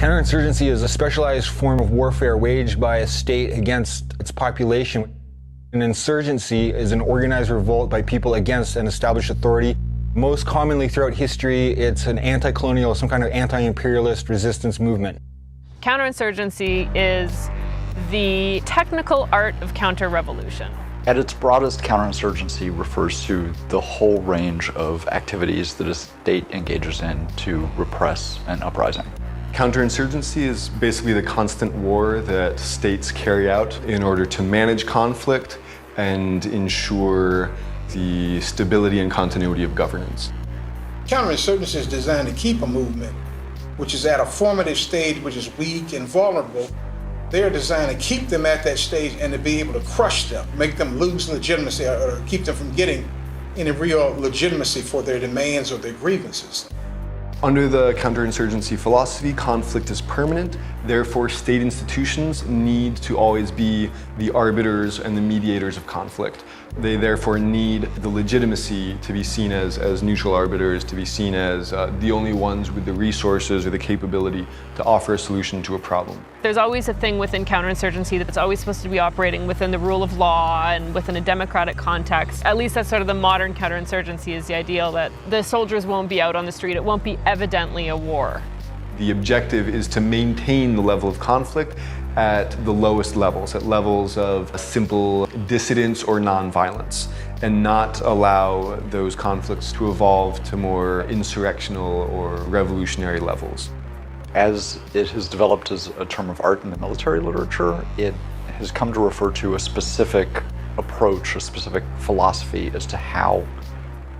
Counterinsurgency is a specialized form of warfare waged by a state against its population. An insurgency is an organized revolt by people against an established authority. Most commonly throughout history, it's an anti-colonial, some kind of anti-imperialist resistance movement. Counterinsurgency is the technical art of counter-revolution. At its broadest, counterinsurgency refers to the whole range of activities that a state engages in to repress an uprising. Counterinsurgency is basically the constant war that states carry out in order to manage conflict and ensure the stability and continuity of governance. Counterinsurgency is designed to keep a movement, which is at a formative stage, which is weak and vulnerable. They are designed to keep them at that stage and to be able to crush them, make them lose legitimacy or keep them from getting any real legitimacy for their demands or their grievances. Under the counterinsurgency philosophy, conflict is permanent. Therefore, state institutions need to always be the arbiters and the mediators of conflict. They therefore need the legitimacy to be seen as neutral arbiters, to be seen as the only ones with the resources or the capability to offer a solution to a problem. There's always a thing within counterinsurgency that's always supposed to be operating within the rule of law and within a democratic context. At least that's sort of the modern counterinsurgency, is the ideal that the soldiers won't be out on the street. It won't be evidently a war. The objective is to maintain the level of conflict at the lowest levels, at levels of simple dissidence or nonviolence, and not allow those conflicts to evolve to more insurrectional or revolutionary levels. As it has developed as a term of art in the military literature, it has come to refer to a specific approach, a specific philosophy as to how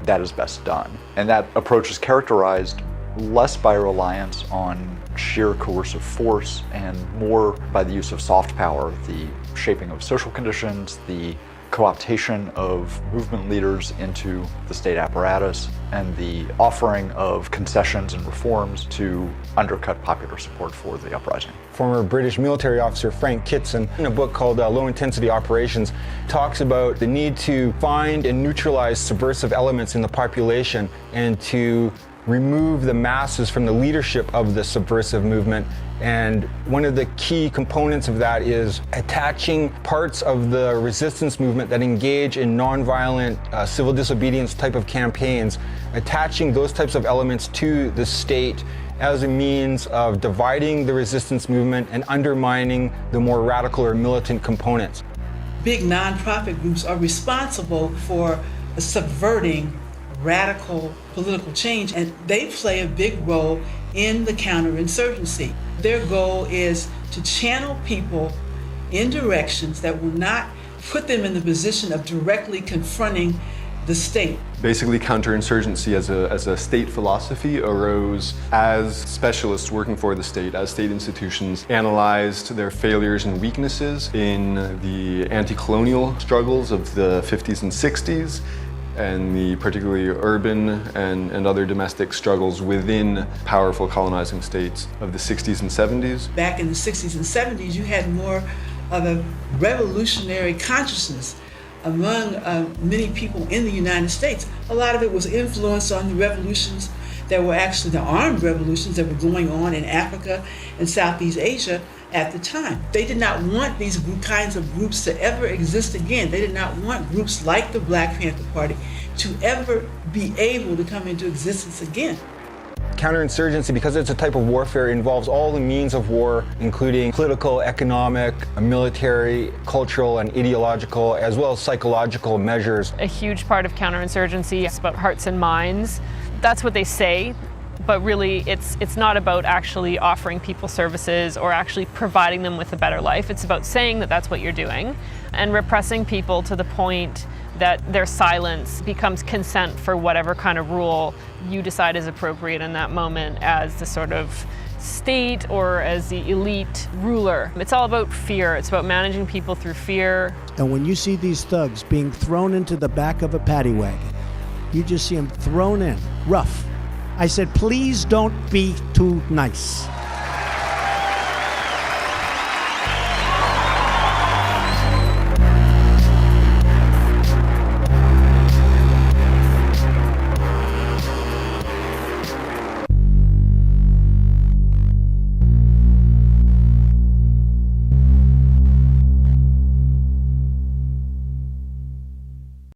that is best done. And that approach is characterized less by reliance on sheer coercive force and more by the use of soft power, the shaping of social conditions, the co-optation of movement leaders into the state apparatus, and the offering of concessions and reforms to undercut popular support for the uprising. Former British military officer Frank Kitson, in a book called Low Intensity Operations, talks about the need to find and neutralize subversive elements in the population and to remove the masses from the leadership of the subversive movement. And one of the key components of that is attaching parts of the resistance movement that engage in nonviolent civil disobedience type of campaigns, attaching those types of elements to the state as a means of dividing the resistance movement and undermining the more radical or militant components. Big nonprofit groups are responsible for subverting radical political change, and they play a big role in the counterinsurgency. Their goal is to channel people in directions that will not put them in the position of directly confronting the state. Basically, counterinsurgency as a state philosophy arose as specialists working for the state, as state institutions analyzed their failures and weaknesses in the anti-colonial struggles of the 50s and 60s, and the particularly urban and other domestic struggles within powerful colonizing states of the 60s and 70s. Back in the 60s and 70s, you had more of a revolutionary consciousness among many people in the United States. A lot of it was influenced on the revolutions that were actually the armed revolutions that were going on in Africa and Southeast Asia at the time. They did not want these kinds of groups to ever exist again. They did not want groups like the Black Panther Party to ever be able to come into existence again. Counterinsurgency, because it's a type of warfare, involves all the means of war, including political, economic, military, cultural, and ideological, as well as psychological measures. A huge part of counterinsurgency is about hearts and minds. That's what they say, but really it's not about actually offering people services or actually providing them with a better life. It's about saying that that's what you're doing and repressing people to the point that their silence becomes consent for whatever kind of rule you decide is appropriate in that moment as the sort of state or as the elite ruler. It's all about fear. It's about managing people through fear. And when you see these thugs being thrown into the back of a paddy wagon, you just see them thrown in, rough. I said, please don't be too nice.